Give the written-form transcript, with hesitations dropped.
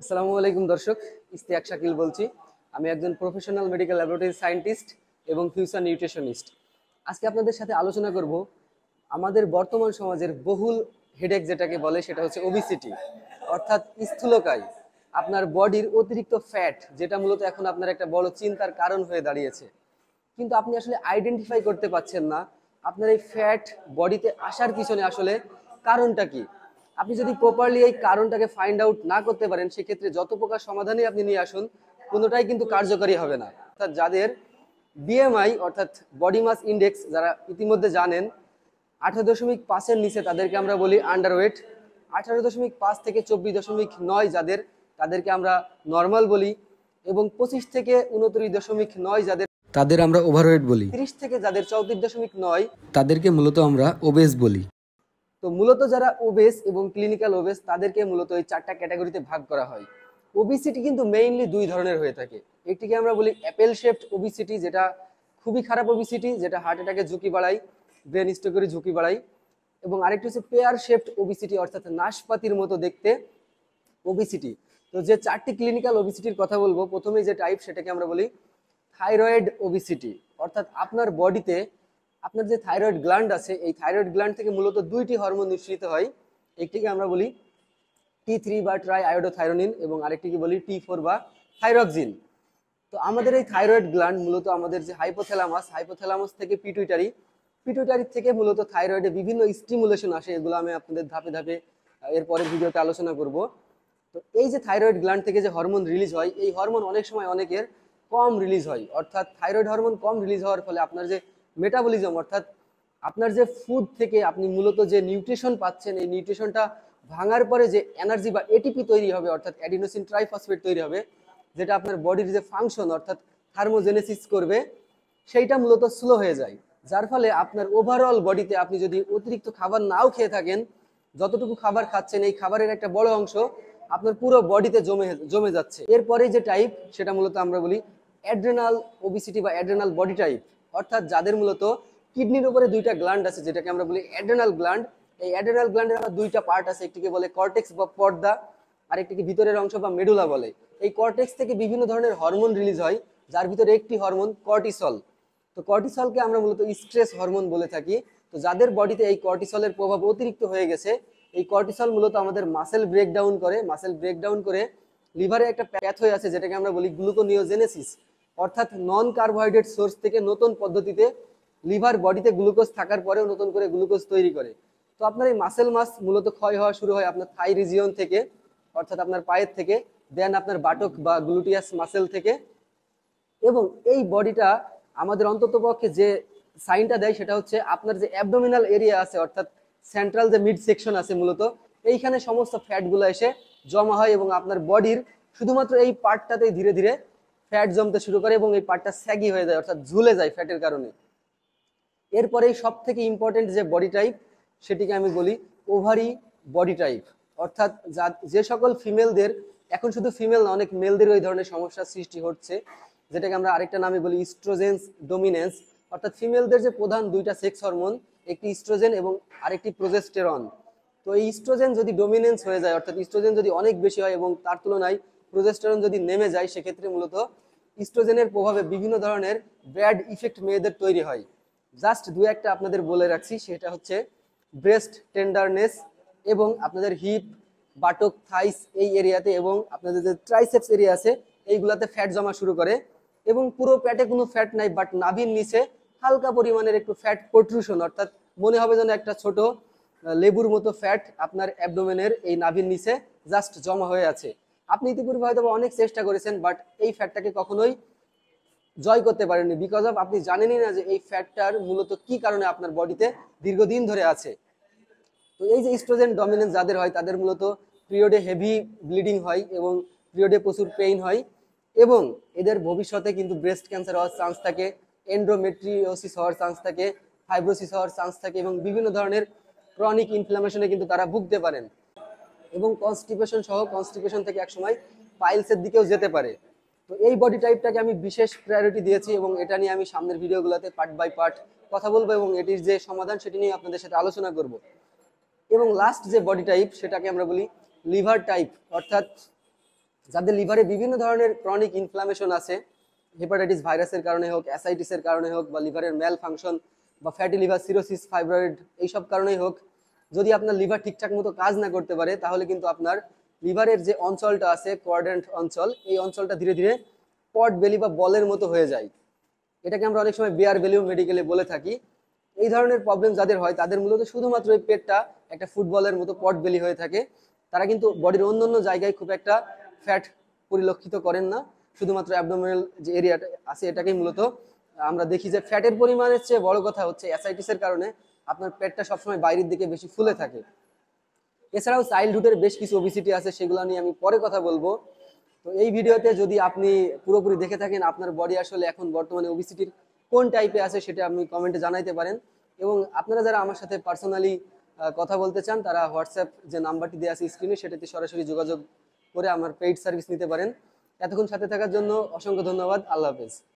আসসালামু আলাইকুম দর্শক, ইস্তিয়াক শাকিল বলছি। আমি একজন প্রফেশনাল মেডিকেল ল্যাবরেটরি সায়েন্টিস্ট এবং ফিউচার নিউট্রিশনিস্ট। আজকে আপনাদের সাথে আলোচনা করব আমাদের বর্তমান সমাজের বহুল হেডেক যেটাকে বলে, সেটা হচ্ছে ওবিসিটি, অর্থাৎ স্থূলকায়। আপনার বডির অতিরিক্ত ফ্যাট, যেটা মূলত এখন আপনার একটা বড় চিন্তার কারণ হয়ে দাঁড়িয়েছে, কিন্তু আপনি আসলে আইডেন্টিফাই করতে পারছেন না আপনার এই ফ্যাট বডিতে আসার পিছনে আসলে কারণটা কি। আপনি যদি প্রপারলি এই কারণটাকে ফাইন্ড আউট না করতে পারেন, সেক্ষেত্রে যত প্রকার সমাধানই আপনি নিয়ে আসুন, কোনোটাই কিন্তু কার্যকরী হবে না। অর্থাৎ যাদের বিএমআই অর্থাৎ বডি মাস ইন্ডেক্স, যারা ইতিমধ্যে জানেন 18.5-এর নিচে, তাদেরকে আমরা বলি আন্ডারওয়েট। 18.5 থেকে 24.9 যাদের, তাদেরকে আমরা নর্মাল বলি। এবং 25 থেকে 29.9 যাদের, তাদের আমরা ওভারওয়েট বলি। 30 থেকে যাদের 34.9, তাদেরকে মূলত আমরা ওবেস বলি। তো মূলত যারা ওবেস এবং ক্লিনিক্যাল ওবেস, তাদেরকে মূলত এই চারটা ক্যাটাগরিতে ভাগ করা হয়। ওবিসিটি কিন্তু মেইনলি দুই ধরনের হয়ে থাকে। একটিকে আমরা বলি অ্যাপেল শেপড ওবিসিটি, যেটা খুবই খারাপ ওবিসিটি, যেটা হার্ট অ্যাটাকের ঝুঁকি বাড়ায়, ব্রেন স্ট্রোকের ঝুঁকি বাড়ায়। এবং আরেকটি হচ্ছে পেয়ার শেপড ওবিসিটি, অর্থাৎ নাশপাতির মতো দেখতে ওবিসিটি। তো যে চারটি ক্লিনিক্যাল ওবিসিটির কথা বলবো, প্রথমে যে টাইপ, সেটাকে আমরা বলি থাইরয়েড ওবিসিটি। অর্থাৎ আপনার বডিতে আপনার যে থাইরয়েড গ্ল্যান্ড আছে, এই থাইরয়েড গ্ল্যান্ড থেকে মূলত দুইটি হরমোন নিঃসৃত হয়। একটিকে আমরা বলি T3 বা ট্রাই আয়োডোথাইরোনিন, এবং আরেকটিকে বলি T4 বা থাইরক্সিন। তো আমাদের এই থাইরয়েড গ্ল্যান্ড মূলত আমাদের যে হাইপোথ্যালামাস থেকে পিটুইটারি, পিটুইটারি থেকে মূলত থাইরয়েডে বিভিন্ন স্টিমুলেশন আসে। এগুলো আমি আপনাদের ধাপে ধাপে এরপরে ভিডিওতে আলোচনা করব। তো এই যে থাইরয়েড গ্ল্যান্ড থেকে যে হরমোন রিলিজ হয়, এই হরমোন অনেক সময় অনেকের কম রিলিজ হয়। অর্থাৎ থাইরয়েড হরমোন কম রিলিজ হওয়ার ফলে আপনার যে মেটাবলিজম, অর্থাৎ আপনার যে ফুড থেকে আপনি মূলত যে নিউট্রিশন পাচ্ছেন, এই নিউট্রিশনটা ভাঙার পরে যে এনার্জি বা এটিপি তৈরি হবে, অর্থাৎ অ্যাডিনোসিন ট্রাইফসফেট তৈরি হবে, যেটা আপনার বডির যে ফাংশন অর্থাৎ থার্মোজেনেসিস করবে, সেইটা মূলত স্লো হয়ে যায়। যার ফলে আপনার ওভারঅল বডিতে আপনি যদি অতিরিক্ত খাবার নাও খেয়ে থাকেন, যতটুকু খাবার খাচ্ছেন, এই খাবারের একটা বড় অংশ আপনার পুরো বডিতে জমে জমে যাচ্ছে। এরপরে যে টাইপ, সেটা মূলত আমরা বলি অ্যাড্রেনাল ওবিসিটি বা অ্যাড্রেনাল বডি টাইপ। অর্থাৎ যাদের মূলত কিডনির উপরে দুইটা গ্ল্যান্ড আছে, যেটাকে আমরা বলি অ্যাড্রেনাল গ্ল্যান্ড। এই অ্যাড্রেনাল গ্ল্যান্ডের আবার দুইটা পার্ট আছে, একটিকে বলে কর্টেক্স বা পর্দা, আরেকটিকে ভিতরের অংশ বা মেডুলা বলে। এই কর্টেক্স থেকে বিভিন্ন ধরনের হরমোন রিলিজ হয়, যার ভিতরে একটি হরমোন কর্টিসল। তো কর্টিসলকে আমরা মূলত স্ট্রেস হরমোন বলে থাকি। তো যাদের বডিতে এই কর্টিসলের প্রভাব অতিরিক্ত হয়ে গেছে, এই কর্টিসল মূলত আমাদের মাসেল ব্রেকডাউন করে লিভারে একটা প্যাথওয়ে আছে, যেটাকে আমরা বলি গ্লুকোনিওজেনেসিস। অর্থাৎ নন কার্বোহাইড্রেট সোর্স থেকে নতুন পদ্ধতিতে লিভার বডিতে গ্লুকোজ থাকার পরেও নতুন করে গ্লুকোজ তৈরি করে। তো আপনার এই মাসেল মাস মূলত ক্ষয় হওয়া শুরু হয় আপনার থাই রিজিয়ন থেকে, অর্থাৎ আপনার পায়ের থেকে, দেন আপনার বাটক বা গ্লুটিয়াস মাসেল থেকে। এবং এই বডিটা আমাদের অন্ততপক্ষে যে সাইনটা দেয়, সেটা হচ্ছে আপনার যে অ্যাবডোমিনাল এরিয়া আছে, অর্থাৎ সেন্ট্রাল যে মিড সেকশন আছে, মূলত এইখানে সমস্ত ফ্যাটগুলো এসে জমা হয় এবং আপনার বডির শুধুমাত্র এই পার্টটাতেই ধীরে ধীরে ফ্যাট জমতে শুরু করে এবং এই পার্টটা স্যাগি হয়ে যায়, অর্থাৎ ঝুলে যায় ফ্যাটের কারণে। এরপরেই সব থেকে ইম্পর্টেন্ট যে বডি টাইপ, সেটিকে আমি বলি ওভারি বডি টাইপ। অর্থাৎ যে সকল ফিমেলদের, এখন শুধু ফিমেল না, অনেক মেলদের ওই ধরনের সমস্যার সৃষ্টি হচ্ছে, যেটাকে আমরা আরেকটা নামে বলি ইস্ট্রোজেন্স ডোমিনেন্স। অর্থাৎ ফিমেলদের যে প্রধান দুইটা সেক্স হরমোন, একটি ইস্ট্রোজেন এবং আরেকটি প্রোজেস্টেরন। তো এই ইস্ট্রোজেন যদি ডোমিনেন্স হয়ে যায়, অর্থাৎ ইস্ট্রোজেন যদি অনেক বেশি হয় এবং তার তুলনায় প্রোজেস্টেরন যদি নেমে যায়, সেক্ষেত্রে মূলত ইস্ট্রোজেনের প্রভাবে বিভিন্ন ধরনের ব্যাড ইফেক্ট মেয়েদের তৈরি হয়। জাস্ট দু একটা আপনাদের বলে রাখছি, সেটা হচ্ছে ব্রেস্ট টেন্ডারনেস এবং আপনাদের হিপ, বাটক, থাইস এই এরিয়াতে, এবং আপনাদের যে ট্রাইসেপস এরিয়া আছে, এইগুলাতে ফ্যাট জমা শুরু করে। এবং পুরো প্যাটে কোনো ফ্যাট নাই, বাট নাভির নিচে হালকা পরিমাণের একটু ফ্যাট প্রোট্রুশন, অর্থাৎ মনে হবে যেন একটা ছোট লেবুর মতো ফ্যাট আপনার অ্যাবডোমেনের এই নাভির নিচে জাস্ট জমা হয়ে আছে। আপনি ইতিপূর্বে হয়তো অনেক চেষ্টা করেছেন, বাট এই ফ্যাটটাকে কখনোই জয় করতে পারেননি, বিকজ অফ আপনি জানেনই না যে এই ফ্যাটটার মূলত কি কারণে আপনার বডিতে দীর্ঘদিন ধরে আছে। তো এই যে ইস্ট্রোজেন ডমিনেন্স যাদের হয়, তাদের মূলত পিরিয়ডে হেভি ব্লিডিং হয় এবং পিরিয়ডে প্রচুর পেইন হয়, এবং এদের ভবিষ্যতে কিন্তু ব্রেস্ট ক্যান্সার হওয়ার চান্স থাকে, এন্ডোমেট্রিওসিস হওয়ার চান্স থাকে, ফাইব্রোসিস হওয়ার চান্স থাকে, এবং বিভিন্ন ধরনের ক্রনিক ইনফ্লামেশনে কিন্তু তারা ভুগতে পারেন। এবং কনস্টিপেশন থেকে একসময় পাইলসের দিকেও যেতে পারে। তো এই বডি টাইপটাকে আমি বিশেষ প্রায়োরিটি দিয়েছি, এবং এটা নিয়ে আমি সামনের ভিডিওগুলোতে পার্ট বাই পার্ট কথা বলবো, এবং এটির যে সমাধান সেটি নিয়ে আপনাদের সাথে আলোচনা করব। এবং লাস্ট যে বডি টাইপ, সেটাকে আমরা বলি লিভার টাইপ। অর্থাৎ যাদের লিভারে বিভিন্ন ধরনের ক্রনিক ইনফ্লামেশন আছে, হেপাটাইটিস ভাইরাসের কারণে হোক, অ্যাসাইটিসের কারণে হোক, বা লিভারের ম্যাল ফাংশন বা ফ্যাটি লিভার সিরোসিস, ফাইব্রয়েড, এইসব কারণেই হোক, যদি আপনার লিভার ঠিকঠাক মতো কাজ না করতে পারে, তাহলে কিন্তু আপনার লিভারের যে অঞ্চলটা আছে কোয়াড্র্যান্ট অঞ্চল, এই অঞ্চলটা ধীরে ধীরে পট বেলি বা বলের মতো হয়ে যায়। এটাকে আমরা অনেক সময় বেয়ার বেলিও মেডিকেলে বলে থাকি। এই ধরনের প্রবলেম যাদের হয় তাদের মূলত শুধুমাত্র এই পেটটা একটা ফুটবলের মতো পট বেলি হয়ে থাকে। তারা কিন্তু বডির অন্য অন্য জায়গায় খুব একটা ফ্যাট পরিলক্ষিত করেন না, শুধুমাত্র অ্যাবডোমিনাল যে এরিয়াটা আছে এটাকেই মূলত আমরা দেখি যে ফ্যাটের পরিমাণের চেয়ে বড় কথা হচ্ছে অ্যাসাইটিসের কারণে আপনার পেটটা সবসময় বাইরের দিকে বেশি ফুলে থাকে। এছাড়াও চাইল্ডহুডের বেশ কিছু ওবিসিটি আছে, সেগুলো নিয়ে আমি পরে কথা বলবো। তো এই ভিডিওতে যদি আপনি পুরোপুরি দেখে থাকেন, আপনার বডি আসলে এখন বর্তমানে ওবিসিটির কোন টাইপে আছে সেটা আপনি কমেন্টে জানাইতে পারেন। এবং আপনারা যারা আমার সাথে পার্সোনালি কথা বলতে চান, তারা হোয়াটসঅ্যাপ যে নাম্বারটি দেওয়া আছে স্ক্রিনে, সেটাতে সরাসরি যোগাযোগ করে আমার পেইড সার্ভিস নিতে পারেন। এতক্ষণ সাথে থাকার জন্য অসংখ্য ধন্যবাদ। আল্লাহ হাফেজ।